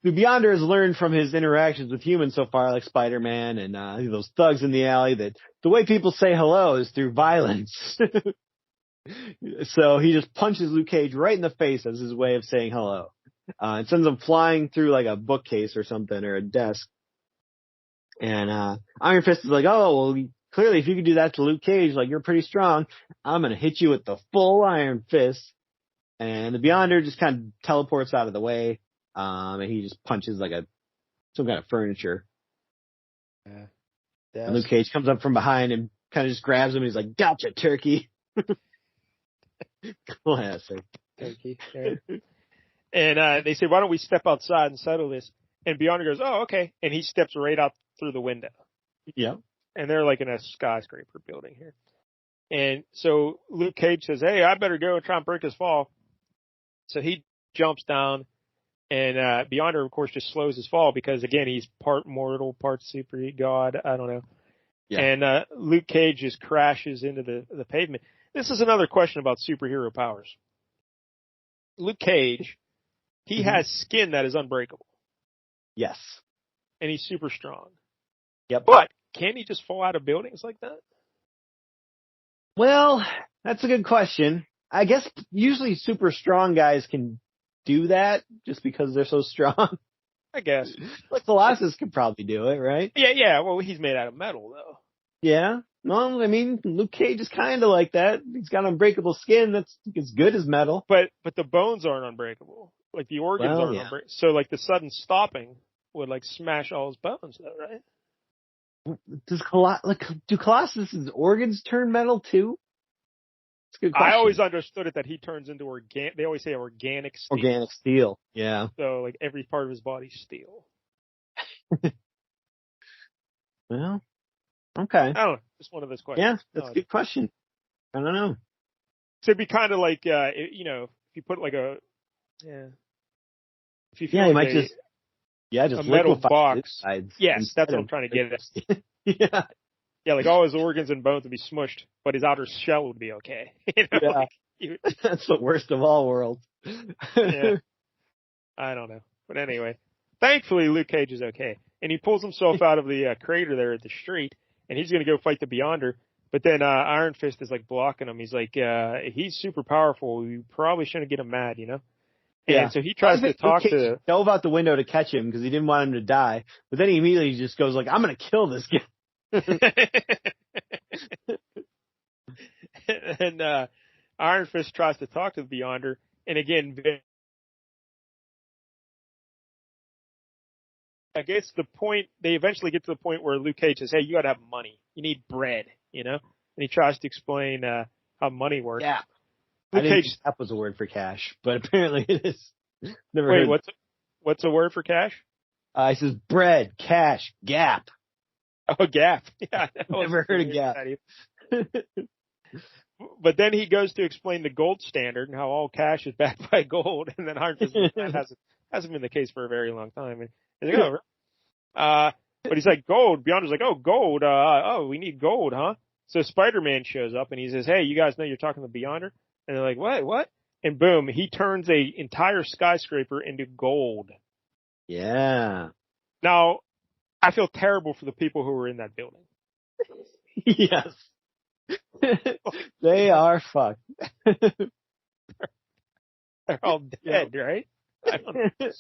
Beyonder has learned from his interactions with humans so far, like Spider-Man and those thugs in the alley, that the way people say hello is through violence. So he just punches Luke Cage right in the face as his way of saying hello. And sends him flying through like a bookcase or something, or a desk. And Iron Fist is like, oh, well, clearly if you could do that to Luke Cage, like, you're pretty strong, I'm going to hit you with the full Iron Fist. And the Beyonder just kind of teleports out of the way. And he just punches like some kind of furniture. And Luke Cage comes up from behind and kind of just grabs him and he's like, gotcha, turkey. Classic. Turkey. And they say, why don't we step outside and settle this? And Beyonder goes, oh, okay. And he steps right out through the window. Yeah. And they're like in a skyscraper building here. And so Luke Cage says, hey, I better go and try and break his fall. So he jumps down, and Beyonder, of course, just slows his fall because, again, he's part mortal, part super god. I don't know. Yeah. And Luke Cage just crashes into the pavement. This is another question about superhero powers. Luke Cage, he has skin that is unbreakable. Yes. And he's super strong. Yep. But can he just fall out of buildings like that? Well, that's a good question. I guess usually super strong guys can do that just because they're so strong. I guess. Like Colossus could probably do it, right? Yeah. Well, he's made out of metal, though. Yeah. Well, I mean, Luke Cage is kind of like that. He's got unbreakable skin that's as good as metal. But the bones aren't unbreakable. Like, the organs aren't unbreakable. So, like, the sudden stopping would, like, smash all his bones, though, right? Do Colossus's organs turn metal, too? That's a good question. I always understood it that he turns into they always say organic steel. Organic steel, yeah. So, like, every part of his body's steel. Well, okay. I don't know. Just one of those questions. Yeah, that's a good question. I don't know. So it'd be kind of like, if you put like if you feel he might just a metal box. Yes, that's what I'm trying to get at. Yeah. Yeah, like all his organs and bones would be smushed, but his outer shell would be okay. Yeah. That's the worst of all worlds. Yeah. I don't know. But anyway, thankfully Luke Cage is okay. And he pulls himself out of the crater there at the street, and he's going to go fight the Beyonder. But then Iron Fist is like blocking him. He's like, he's super powerful. You probably shouldn't get him mad, you know? Yeah. And so he tries to talk to... dove out the window to catch him because he didn't want him to die. But then he immediately just goes like, I'm going to kill this guy. And Iron Fist tries to talk to the Beyonder. And again, I guess they eventually get to the point where Luke Cage says, hey, you got to have money. You need bread, you know? And he tries to explain how money works. Yeah. Luke Cage, that was a word for cash, but apparently it is. Never Wait, heard. What's a word for cash? He says bread, cash, gap. Oh, gap. Yeah. Never heard of gap. But then he goes to explain the gold standard and how all cash is backed by gold, and then Iron Fist hasn't been the case for a very long time. And he's like, but he's like, gold. Beyonder's like, oh, gold. We need gold, huh? So Spider-Man shows up and he says, hey, you guys know you're talking to Beyonder? And they're like, what? And boom, he turns a entire skyscraper into gold. Yeah. Now, I feel terrible for the people who were in that building. Yes. They are fucked. They're all dead, right? I don't know.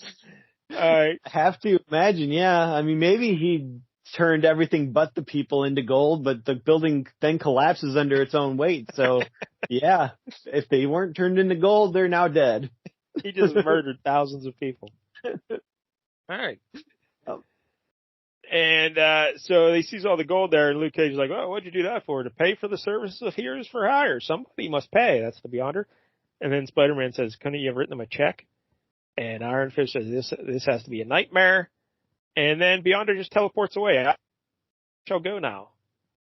I have to imagine, yeah. I mean, maybe he turned everything but the people into gold, but the building then collapses under its own weight. So, yeah, if they weren't turned into gold, they're now dead. He just murdered thousands of people. All right. Oh. And so he sees all the gold there, and Luke Cage is like, "Oh, what'd you do that for? To pay for the services of heroes for hire? Somebody must pay." That's the Beyonder. And then Spider-Man says, "Couldn't you have written them a check?" And Iron Fist says, "This has to be a nightmare." And then Beyonder just teleports away. I shall go now.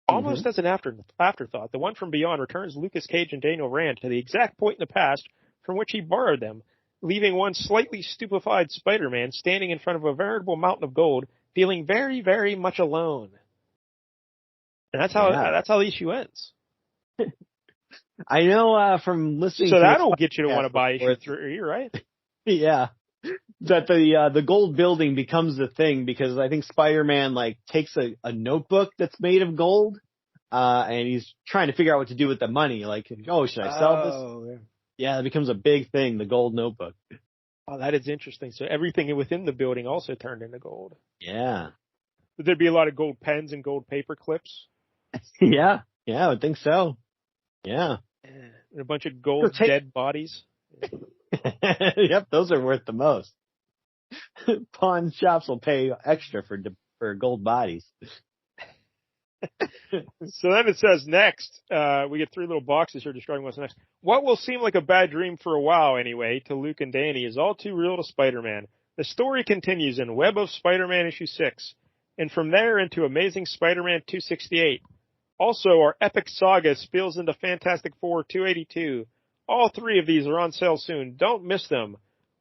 Almost as an afterthought, the one from beyond returns Lucas Cage and Daniel Rand to the exact point in the past from which he borrowed them, leaving one slightly stupefied Spider-Man standing in front of a veritable mountain of gold, feeling very, very much alone. And that's how the issue ends. I know from listening. So to that'll get you to want to buy issue 3, right? Yeah, that the gold building becomes the thing because I think Spider-Man takes a notebook that's made of gold, and he's trying to figure out what to do with the money. Like, oh, should I sell this? Yeah, it becomes a big thing. The gold notebook. Oh, that is interesting. So everything within the building also turned into gold. Yeah. Would there be a lot of gold pens and gold paper clips? Yeah, I would think so. Yeah. And a bunch of gold dead bodies. Yep, those are worth the most. Pawn shops will pay extra for gold bodies. So then it says next, we get 3 little boxes here describing what's next. What will seem like a bad dream for a while anyway to Luke and Danny is all too real to Spider-Man. The story continues in Web of Spider-Man issue 6, and from there into Amazing Spider-Man 268. Also, our epic saga spills into Fantastic Four 282. All 3 of these are on sale soon. Don't miss them.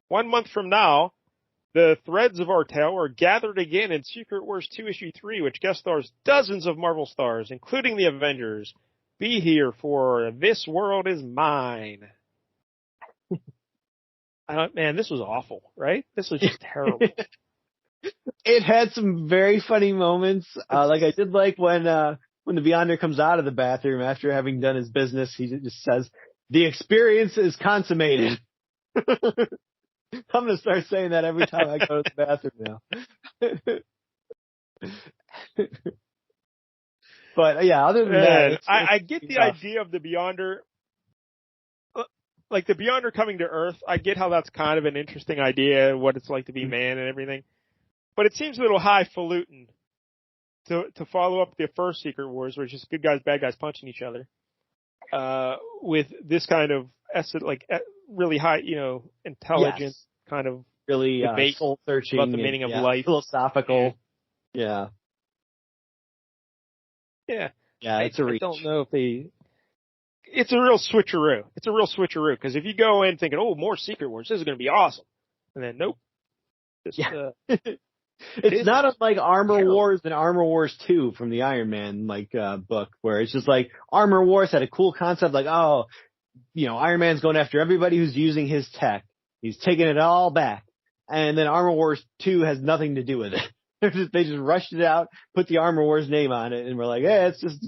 1 month from now, the threads of our tale are gathered again in Secret Wars 2 issue 3, which guest stars dozens of Marvel stars, including the Avengers. Be here for This World Is Mine. Man, this was awful, right? This was just terrible. It had some very funny moments. I did like when the Beyonder comes out of the bathroom after having done his business, he just says, "The experience is consummated." I'm going to start saying that every time I go to the bathroom now. But yeah, other than that, I get the idea of the Beyonder, like the Beyonder coming to Earth. I get how that's kind of an interesting idea, what it's like to be man and everything. But it seems a little highfalutin to follow up the first Secret Wars, where it's just good guys, bad guys punching each other, with this kind of really high, intelligent kind of really debate soul searching about the meaning of life, philosophical. Yeah. It's a reach. I don't know if it's a real switcheroo. It's a real switcheroo because if you go in thinking, "Oh, more Secret Wars, this is going to be awesome," and then nope. It's not unlike Armor Wars and Armor Wars 2 from the Iron Man book, where it's just like Armor Wars had a cool concept, like, oh, Iron Man's going after everybody who's using his tech. He's taking it all back. And then Armor Wars 2 has nothing to do with it. They just rushed it out, put the Armor Wars name on it, and we're like, hey, it's just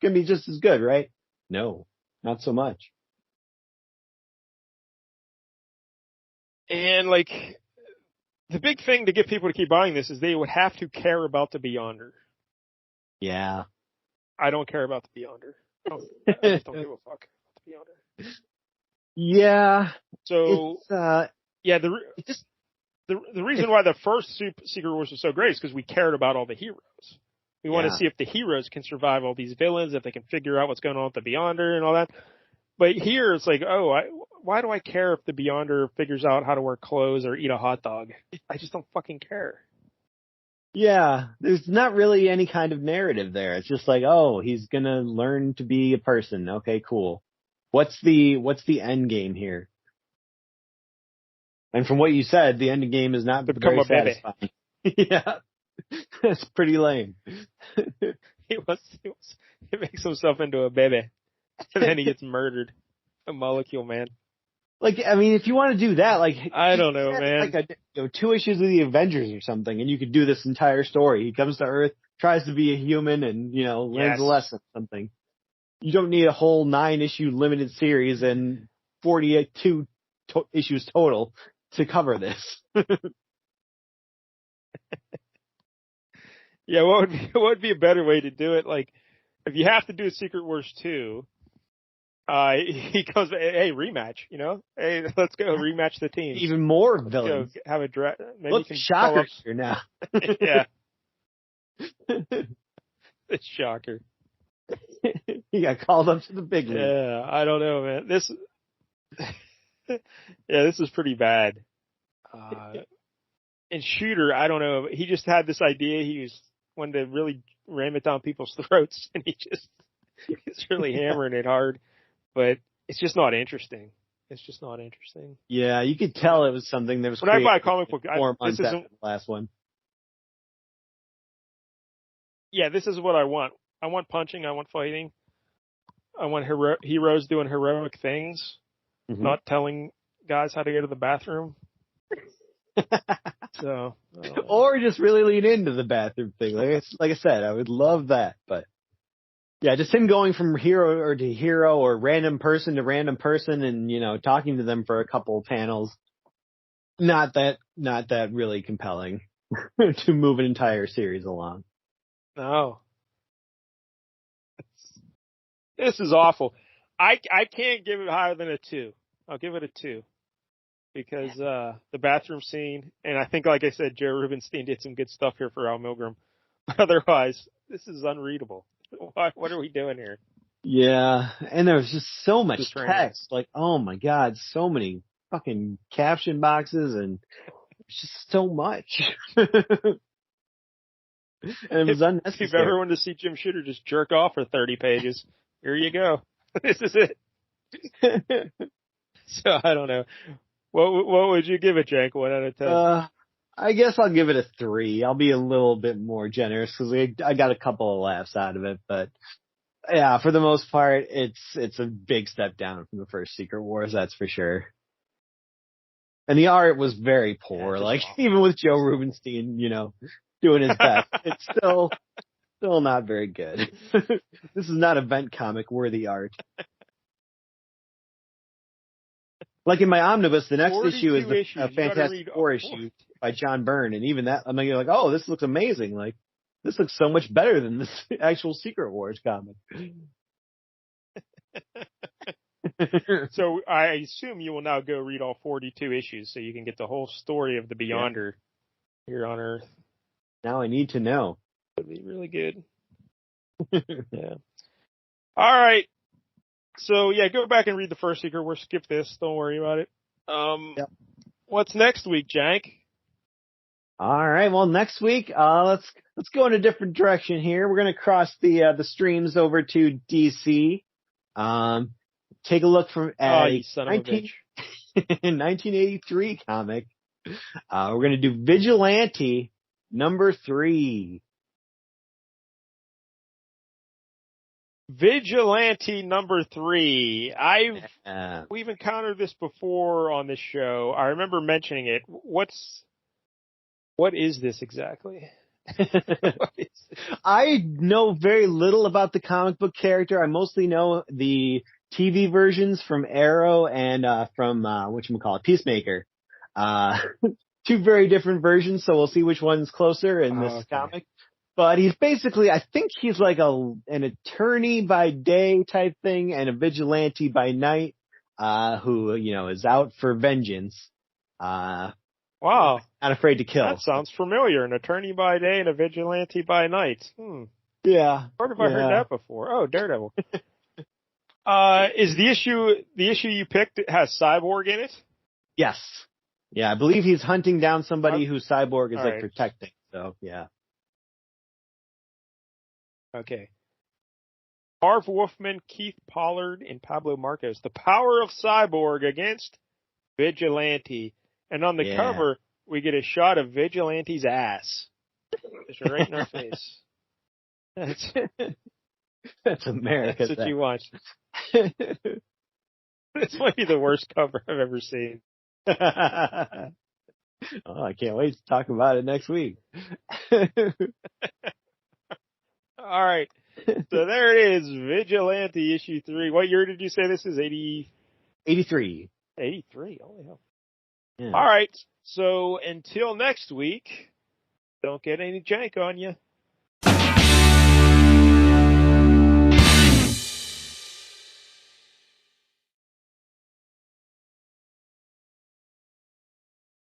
gonna be just as good, right? No, not so much. And the big thing to get people to keep buying this is they would have to care about the Beyonder. Yeah. I don't care about the Beyonder. I just don't give a fuck about the Beyonder. Yeah. So, the reason why the first Secret Wars was so great is because we cared about all the heroes. We want to see if the heroes can survive all these villains, if they can figure out what's going on with the Beyonder and all that. But here it's like, why do I care if the Beyonder figures out how to wear clothes or eat a hot dog? I just don't fucking care. Yeah, there's not really any kind of narrative there. It's just like, oh, he's gonna learn to be a person. Okay, cool. What's the end game here? And from what you said, the end game is not very satisfying. Yeah, that's pretty lame. He makes himself into a baby, and then he gets murdered. A molecule man. If you want to do that, I don't know, man. 2 issues of the Avengers or something, and you could do this entire story. He comes to Earth, tries to be a human, and learns a lesson or something. You don't need a whole 9-issue limited series and 42 issues total to cover this. Yeah, what would be a better way to do it? Like, if you have to do a Secret Wars 2, he goes, hey, rematch, you know? Hey, let's go rematch the teams. Even more Let's villains. go have a draft. Maybe Look, you can call up. Shocker's here now. Yeah, it's Shocker. He got called up to the big league. Yeah, I don't know, man. This is pretty bad. And Shooter, I don't know. He just had this idea. He wanted to really ram it down people's throats, and he's really hammering it hard. But it's just not interesting. It's just not interesting. Yeah, you could tell it was something that was when I buy a created comic book, 4 months this after isn't. the last one. Yeah, this is what I want. I want punching. I want fighting. I want heroes doing heroic things, not telling guys how to go to the bathroom. So, or just really lean into the bathroom thing. Like I said, I would love that. But yeah, just him going from hero to hero or random person to random person and, you know, talking to them for a couple of panels. Not that really compelling to move an entire series along. No. This is awful. I can't give it higher than a 2. I'll give it a 2. Because the bathroom scene, and I think, like I said, Joe Rubenstein did some good stuff here for Al Milgrom. But otherwise, this is unreadable. What are we doing here? Yeah, and there was just so much text. Like, oh my God, so many fucking caption boxes, and it's just so much. And it was unnecessary. If you ever wanted to see Jim Shooter just jerk off for 30 pages, here you go. This is it. So, I don't know. What would you give it, Jank? 1 out of 10? I guess I'll give it a 3. I'll be a little bit more generous because I got a couple of laughs out of it, but yeah, for the most part, it's a big step down from the first Secret Wars, that's for sure. And the art was very poor. Like awful. Even with Joe Rubenstein, you know, doing his best, it's still not very good. This is not event comic worthy art. Like in my omnibus, the next issue is a Fantastic Four issue by John Byrne, and even that, I'm like, oh, this looks amazing. Like, this looks so much better than this actual Secret Wars comic. So I assume you will now go read all 42 issues so you can get the whole story of the Beyonder here on Earth. Now I need to know. That'd be really good. Yeah. All right. So, yeah, go back and read the first Secret Wars. Skip this. Don't worry about it. Yep. What's next week, Jank? All right. Well, next week, let's go in a different direction here. We're going to cross the streams over to DC. Take a look from you son of a bitch. 1983 comic. We're going to do Vigilante number 3. Vigilante number 3. We've encountered this before on this show. I remember mentioning it. What is this exactly? I know very little about the comic book character. I mostly know the TV versions from Arrow and from Peacemaker. 2 very different versions, so we'll see which one's closer in this comic. But he's basically, I think he's like an attorney by day type thing and a vigilante by night, who, you know, is out for vengeance. Wow. Not afraid to kill. That sounds familiar. An attorney by day and a vigilante by night. Yeah. Where have I heard that before? Oh, Daredevil. Is the issue you picked has Cyborg in it? Yes. Yeah, I believe he's hunting down somebody who Cyborg is like protecting. So, yeah. Okay. Marv Wolfman, Keith Pollard, and Pablo Marcos. The power of Cyborg against Vigilante. And on the cover, we get a shot of Vigilante's ass. Just right in our face. That's America. That's what you want. This might be the worst cover I've ever seen. I can't wait to talk about it next week. All right. So there it is, Vigilante issue 3. What year did you say this is? 83. 83, holy hell. Yeah. All right. So until next week, don't get any jank on you.